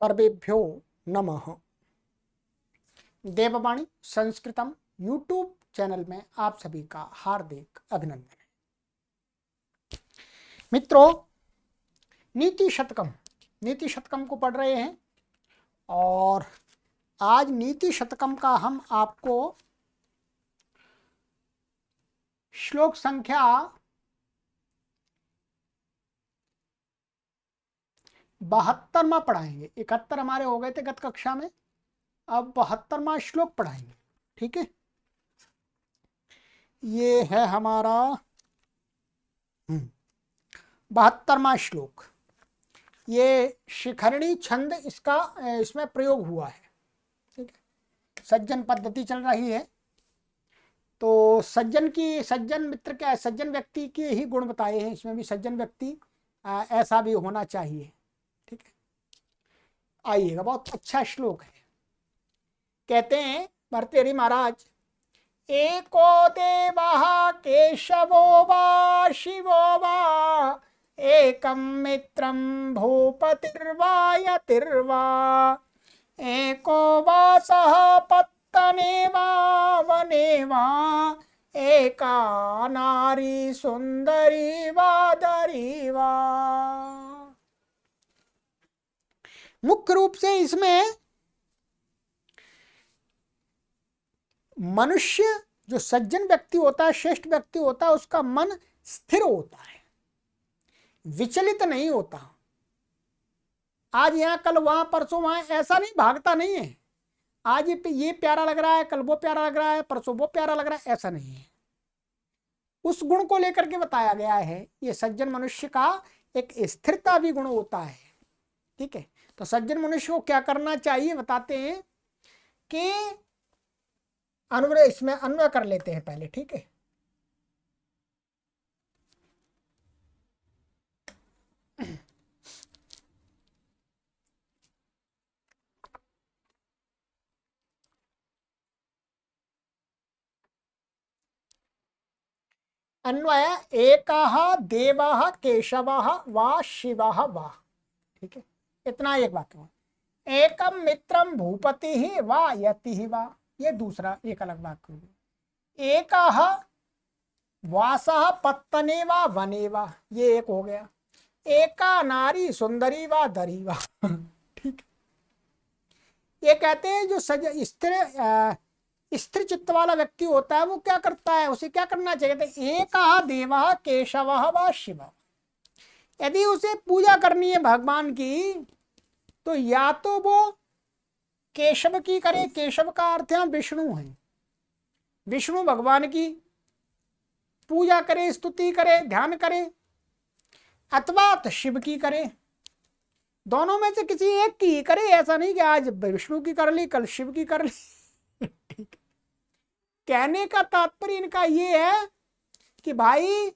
सर्वेभ्यो नमः। देववाणी संस्कृतम YouTube channel में आप सभी का हार्दिक अभिनंदन है। मित्रों, नीति शतकम को पढ़ रहे हैं और आज नीति शतकम का हम आपको श्लोक संख्या 72वां पढ़ाएंगे। 71 हमारे हो गए थे गत कक्षा में, अब 72वां श्लोक पढ़ाएंगे। ठीक है, ये है हमारा 72वां श्लोक। ये शिखरणी छंद इसमें प्रयोग हुआ है। ठीक है, सज्जन पद्धति चल रही है तो सज्जन मित्र क्या है, सज्जन व्यक्ति के ही गुण बताए हैं। इसमें भी सज्जन व्यक्ति ऐसा भी होना चाहिए। ठीक है, आइएगा, बहुत अच्छा श्लोक है। कहते हैं भर्तृहरि महाराज, एको देवः केशवो वा शिवो वा एकं मित्रं भूपतिर्वा यतिर्वा एको वासः पत्तने वा वने वा एका नारी सुंदरी वा दरी वा। मुख्य रूप से इसमें मनुष्य जो सज्जन व्यक्ति होता है, श्रेष्ठ व्यक्ति होता है, उसका मन स्थिर होता है, विचलित नहीं होता। आज यहां कल वहां परसों वहां ऐसा नहीं, भागता नहीं है। आज ये प्यारा लग रहा है, कल वो प्यारा लग रहा है, परसों वो प्यारा लग रहा है, ऐसा नहीं है। उस गुण को लेकर के बताया गया है। ये सज्जन मनुष्य का एक स्थिरता भी गुण होता है। ठीक है, तो सज्जन मनुष्य को क्या करना चाहिए बताते हैं कि अन्वय, इसमें अन्वय कर लेते हैं पहले। ठीक है, अन्वय एकः देवः केशवः वा शिवः वा। ठीक है, इतना एक वाक्य। एकम मित्रम भूपति ही वा यति ही वा, ये दूसरा एक अलग वाक्य हो गया। एकः वासः पत्तने वा वने वा, ये एक हो गया। एका नारी सुंदरी वा दरी वा। ठीक, ये कहते हैं जो स्थिर चित्त वाला व्यक्ति होता है वो क्या करता है, उसे क्या करना चाहिए। एकः देवः केशवः वा शिवः, यदि उसे पूजा करनी है भगवान की तो या तो वो केशव की करे, केशव का अर्थ है विष्णु है, विष्णु भगवान की पूजा करे, स्तुति करे, ध्यान करे, अथवा तो शिव की करे। दोनों में से किसी एक की ही करे, ऐसा नहीं कि आज विष्णु की कर ली कल शिव की कर ली। ठीक, कहने का तात्पर्य इनका ये है कि भाई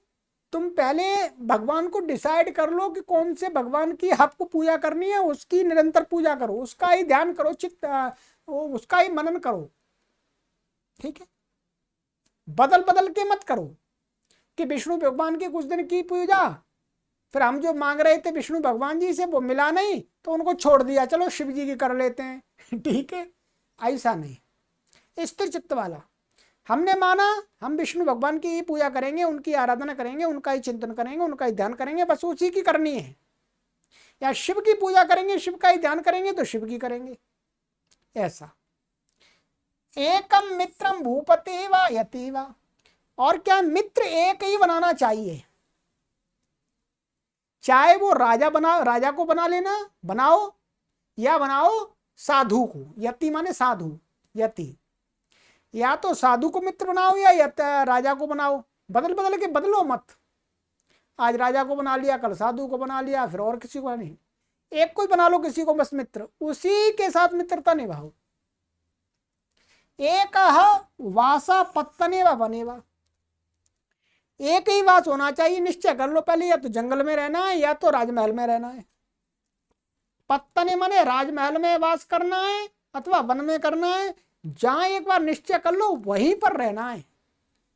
तुम पहले भगवान को डिसाइड कर लो कि कौन से भगवान की आपको पूजा करनी है, उसकी निरंतर पूजा करो, उसका ही ध्यान करो, उसका ही मनन करो। ठीक है, बदल बदल के मत करो कि विष्णु भगवान की कुछ दिन की पूजा, फिर हम जो मांग रहे थे विष्णु भगवान जी से वो मिला नहीं तो उनको छोड़ दिया, चलो शिव जी की कर लेते हैं। ठीक है, ऐसा नहीं। स्थिर चित्त वाला, हमने माना हम विष्णु भगवान की ही पूजा करेंगे, उनकी आराधना करेंगे, उनका ही चिंतन करेंगे, उनका ही ध्यान करेंगे, बस उसी की करनी है। या शिव की पूजा करेंगे, शिव का ही ध्यान करेंगे तो शिव की करेंगे, ऐसा। एकम मित्रम भूपति वा यति वा, और क्या मित्र एक ही बनाना चाहिए, चाहे वो राजा को बना लेना, बनाओ, या बनाओ साधु को। यति माने साधु, यति, या तो साधु को मित्र बनाओ या राजा को बनाओ। बदल बदल के बदलो मत, आज राजा को बना लिया, कल साधु को बना लिया, फिर और किसी को नहीं, एक को ही बना लो किसी को बस मित्र, उसी के साथ मित्रता निभाओ। एक वासा पत्तने व बने वा, एक ही वास होना चाहिए। निश्चय कर लो पहले, या तो जंगल में रहना है या तो राजमहल में रहना है। पत्तने माने राजमहल में वास करना है अथवा वन में करना है। जहां एक बार निश्चय कर लो वहीं पर रहना है।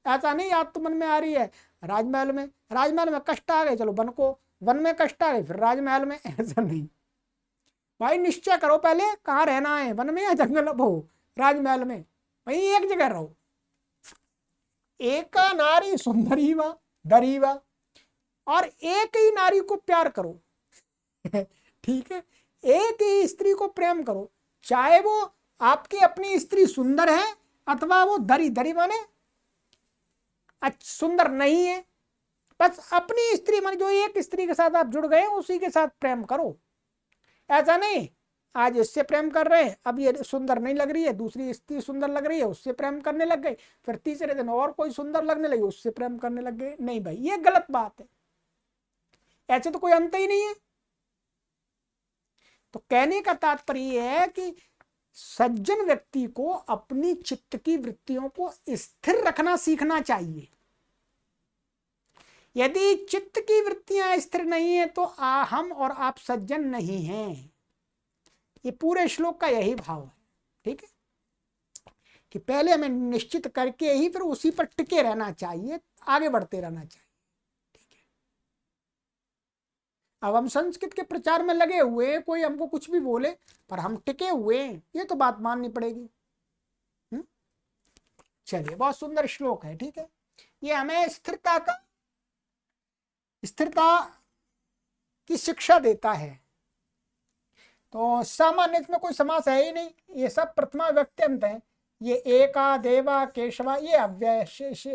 ऐसा नहीं याद तो मन में आ रही है राजमहल में कष्ट आ गए, चलो वन में कष्ट आ गए फिर राजमहल में, ऐसा नहीं। भाई निश्चय करो पहले कहाँ रहना है, वन में या जंगल हो, राजमहल में, भाई एक जगह रहो। एका नारी सुंदरी वा दरी वा, और एक ही नारी को प्यार करो ठीक है, एक ही स्त्री को प्रेम करो, चाहे वो आपकी अपनी स्त्री सुंदर है अथवा वो दरी, दरी माने सुंदर नहीं है, बस अपनी स्त्री माने जो एक स्त्री के साथ आप जुड़ गए उसी के साथ प्रेम करो। ऐसा नहीं आज इससे प्रेम कर रहे हैं, अब ये सुंदर नहीं लग रही है, दूसरी स्त्री सुंदर लग रही है उससे प्रेम करने लग गए, फिर तीसरे दिन और कोई सुंदर लगने लगी उससे प्रेम करने लग गए। नहीं भाई ये गलत बात है, ऐसे तो कोई अंत ही नहीं है। तो कहने का तात्पर्य है कि सज्जन व्यक्ति को अपनी चित्त की वृत्तियों को स्थिर रखना सीखना चाहिए। यदि चित्त की वृत्तियां स्थिर नहीं है तो हम और आप सज्जन नहीं हैं। ये पूरे श्लोक का यही भाव है, ठीक है, कि पहले हमें निश्चित करके ही फिर उसी पर टिके रहना चाहिए, आगे बढ़ते रहना चाहिए, ठीक है। अब हम संस्कृत के प्रचार में लगे हुए, कोई हमको कुछ भी बोले पर हम टिके हुए, ये तो बात माननी पड़ेगी। चलिए बहुत सुंदर श्लोक है, ठीक है, ये हमें स्थिरता की शिक्षा देता है। तो सामान्य इसमें कोई समास है ही नहीं, ये सब प्रथमा व्यक्त्यंत है। ये एका देवा केशवा ये अव्यय,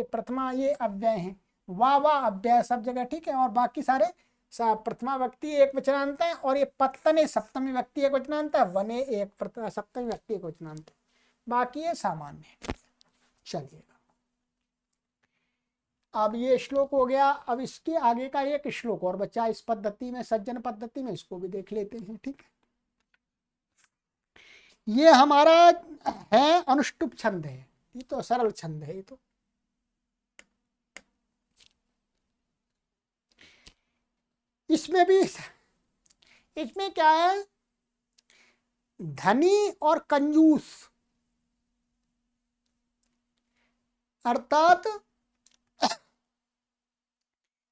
प्रथमा ये अव्यय है, वा अव्यय सब जगह, ठीक है, और बाकी सारे प्रथमा व्यक्ति एक वचनांत है, और ये पत्तने सप्तमी व्यक्ति एक वचनांत है, वने एक सप्तमी व्यक्ति एक वचनांत है, बाकी ये सामान्य है। चलिए अब ये श्लोक हो गया, अब इसके आगे का एक श्लोक और बच्चा इस पद्धति में, सज्जन पद्धति में, इसको भी देख लेते हैं, ठीक है। ये हमारा है अनुष्टुप छंद है, ये तो सरल छंद है। ये तो इसमें क्या है, धनी और कंजूस, अर्थात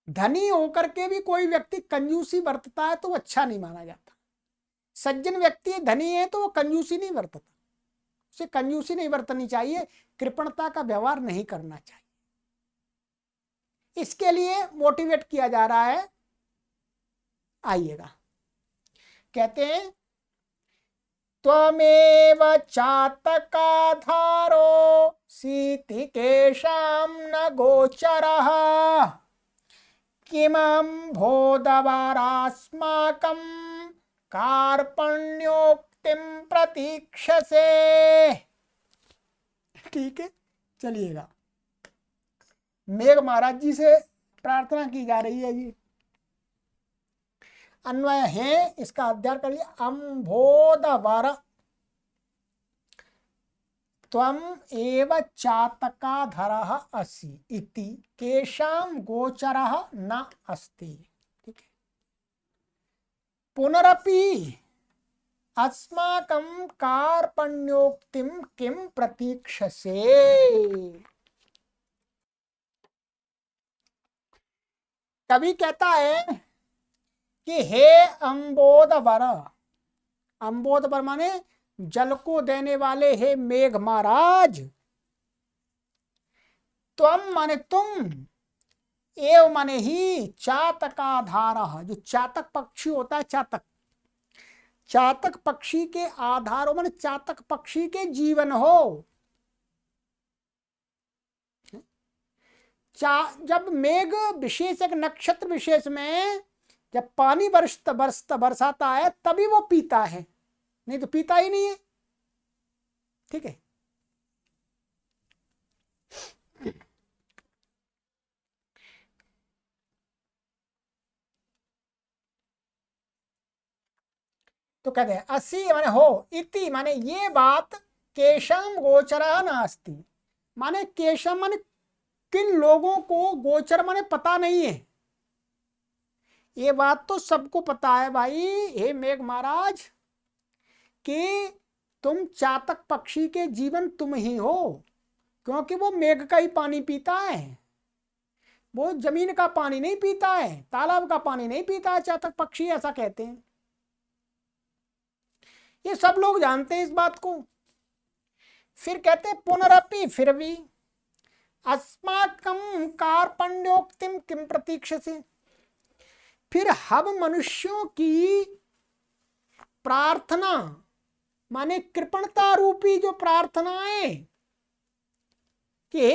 धनी होकर के भी कोई व्यक्ति कंजूसी बरतता है तो वो अच्छा नहीं माना जाता। सज्जन व्यक्ति धनी है तो वो कंजूसी नहीं बरतता, उसे कंजूसी नहीं बरतनी चाहिए, कृपणता का व्यवहार नहीं करना चाहिए। इसके लिए मोटिवेट किया जा रहा है, आइएगा, कहते हैं त्वमेव चातकाधारो सीतिकेशां न गोचरः किमं भोदवरास्माकं कार्पण्योक्तिं प्रतीक्षसे। ठीक है, चलिएगा, मेघ महाराज जी से प्रार्थना की जा रही है जी, अन्वय है, इसका अध्ययन कर लिया। अम्भोदवर त्वम एव चातकाधरः असि इति केशां गोचरः न अस्ति। ठीक है, पुनरपि अस्माकं कार्पण्योक्तिं किं प्रतीक्षसे। कवि कहता है कि हे अम्बोदवर, अम्बोदवर माने जल को देने वाले हे मेघ महाराज, त्वम माने तुम, एव माने ही, चातकाधारः जो चातक पक्षी होता है, चातक पक्षी के आधार माने चातक पक्षी के जीवन हो। जब मेघ विशेष एक नक्षत्र विशेष में जब पानी बरसाता है तभी वो पीता है, नहीं तो पीता ही नहीं है। ठीक है, तो कहते हैं अस्सी माने हो, इति माने ये बात, केशम गोचरा नास्ति माने केशम माने किन लोगों को, गोचर माने पता नहीं है। ये बात तो सबको पता है भाई हे मेघ महाराज कि तुम चातक पक्षी के जीवन तुम ही हो, क्योंकि वो मेघ का ही पानी पीता है, वो जमीन का पानी नहीं पीता है, तालाब का पानी नहीं पीता है चातक पक्षी, ऐसा कहते हैं। ये सब लोग जानते हैं इस बात को। फिर कहते हैं पुनरपि फिर भी अस्माकं कार्पण्योक्तिम किम प्रतीक्षसे। फिर हम मनुष्यों की प्रार्थना माने कृपणता रूपी जो प्रार्थनाएं कि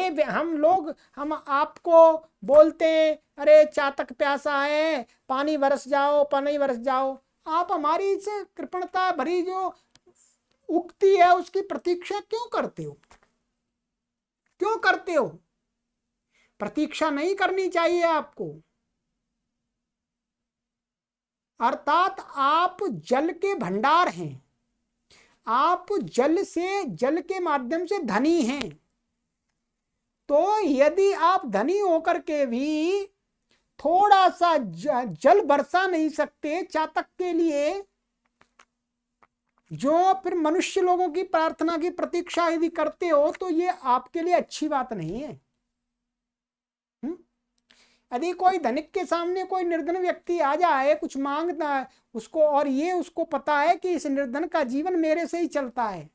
हम आपको बोलते हैं अरे चातक प्यासा है, पानी बरस जाओ, पानी बरस जाओ, आप हमारी इस कृपणता भरी जो उक्ति है उसकी प्रतीक्षा क्यों करते हो? क्यों करते हो? प्रतीक्षा नहीं करनी चाहिए आपको। अर्थात आप जल के भंडार हैं, आप जल के माध्यम से धनी हैं। तो यदि आप धनी होकर के भी थोड़ा सा जल बरसा नहीं सकते चातक के लिए, जो फिर मनुष्य लोगों की प्रार्थना की प्रतीक्षा यदि करते हो, तो ये आपके लिए अच्छी बात नहीं है। यदि कोई धनिक के सामने कोई निर्धन व्यक्ति आ जाए कुछ मांगता है उसको, और ये उसको पता है कि इस निर्धन का जीवन मेरे से ही चलता है,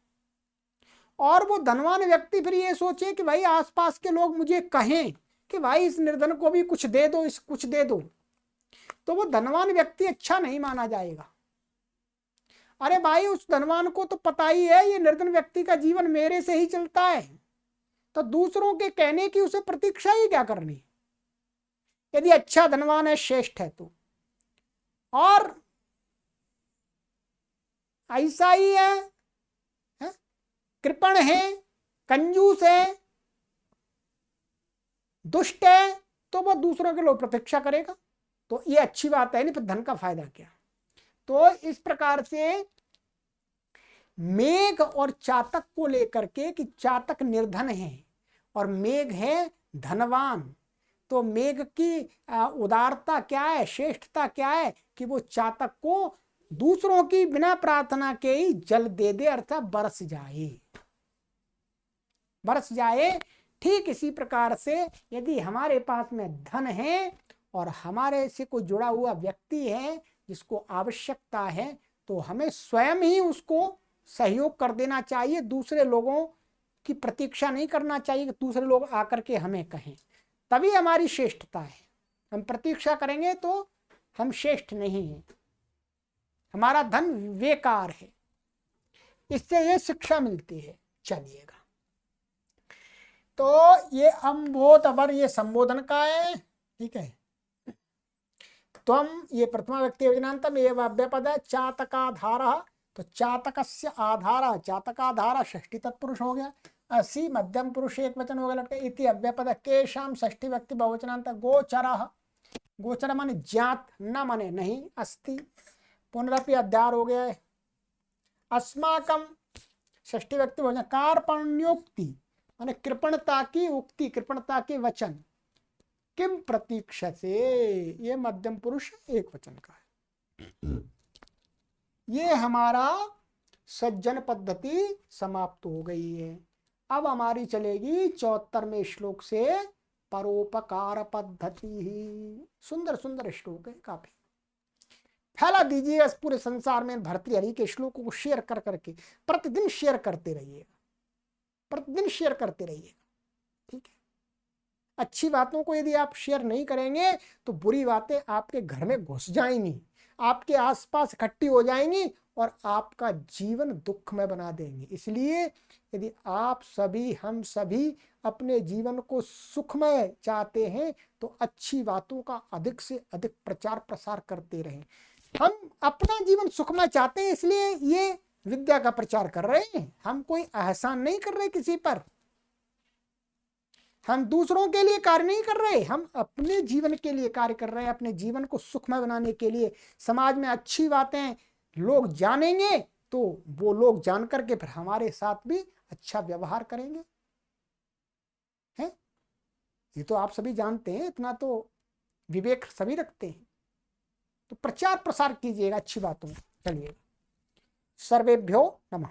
और वो धनवान व्यक्ति फिर ये सोचे कि भाई आसपास के लोग मुझे कहें कि भाई इस निर्धन को भी कुछ दे दो, इस कुछ दे दो, तो वो धनवान व्यक्ति अच्छा नहीं माना जाएगा। अरे भाई उस धनवान को तो पता ही है ये निर्धन व्यक्ति का जीवन मेरे से ही चलता है, तो दूसरों के कहने की उसे प्रतीक्षा ही क्या करनी। यदि अच्छा धनवान है, श्रेष्ठ है तो, और ऐसा ही है कृपण है, कंजूस है, दुष्ट है, तो वह दूसरों के लोग प्रतीक्षा करेगा, तो ये अच्छी बात है नहीं, फिर धन का फायदा क्या। तो इस प्रकार से मेघ और चातक को लेकर के कि चातक निर्धन है और मेघ है धनवान, तो मेघ की उदारता क्या है, श्रेष्ठता क्या है कि वो चातक को दूसरों की बिना प्रार्थना के ही जल दे दे, अर्थात बरस जाए। ठीक इसी प्रकार से यदि हमारे पास में धन है और हमारे से कोई जुड़ा हुआ व्यक्ति है जिसको आवश्यकता है, तो हमें स्वयं ही उसको सहयोग कर देना चाहिए, दूसरे लोगों की प्रतीक्षा नहीं करना चाहिए कि दूसरे लोग आकर के हमें कहें, तभी हमारी श्रेष्ठता है। हम प्रतीक्षा करेंगे तो हम श्रेष्ठ नहीं हैं, हमारा धन बेकार है। इससे ये शिक्षा मिलती है। चलिएगा, तो ये अम्बोध अवर ये संबोधन का है, ठीक है। त्वम ये प्रथमा व्यक्ति योजनांतम ये अव्यपद चातकाधारः, तो चातकस्य आधार, चातकाधार षष्ठी तत्पुरुष हो गया, असी मध्यम पुरुष एक वचन हो गया लटके, इति अव्यपद केशाम षष्ठी व्यक्ति बहुवचनांत गोचरः, गोचर माने ज्ञात, न माने नहीं, अस्ति पुनरपि अध्यार हो गया है। अस्माकम षष्ठी व्यक्ति बहुवचन कार्पण्योक्ति माने कृपणता की उक्ति, कृपणता के वचन, किम प्रतीक्षसे ये मध्यम पुरुष एक वचन का है। ये हमारा सज्जन पद्धति समाप्त हो गई है। अब हमारी चलेगी 74वें श्लोक से परोपकार पद्धति ही। सुंदर सुंदर श्लोक है, काफी फैला दीजिए इस पूरे संसार में भर्तृहरि के श्लोकों को शेयर कर करके प्रतिदिन शेयर करते रहिएगा, प्रतिदिन शेयर करते रहिएगा, ठीक है। अच्छी बातों को यदि आप शेयर नहीं करेंगे तो बुरी बातें आपके घर में घुस जाएंगी, आपके आसपास इकट्ठी हो जाएंगी और आपका जीवन दुखमय बना देंगे। इसलिए यदि आप सभी, हम सभी अपने जीवन को सुखमय चाहते हैं तो अच्छी बातों का अधिक से अधिक प्रचार प्रसार करते रहें। हम अपना जीवन सुखमय चाहते हैं, इसलिए ये विद्या का प्रचार कर रहे हैं। हम कोई एहसान नहीं कर रहे किसी पर, हम दूसरों के लिए कार्य नहीं कर रहे, हम अपने जीवन के लिए कार्य कर रहे हैं, अपने जीवन को सुखमय बनाने के लिए। समाज में अच्छी बातें लोग जानेंगे तो वो लोग जान करके फिर हमारे साथ भी अच्छा व्यवहार करेंगे, हैं? ये तो आप सभी जानते हैं, इतना तो विवेक सभी रखते हैं। तो प्रचार प्रसार कीजिएगा अच्छी बातों में। चलिए, सर्वेभ्यो नमः।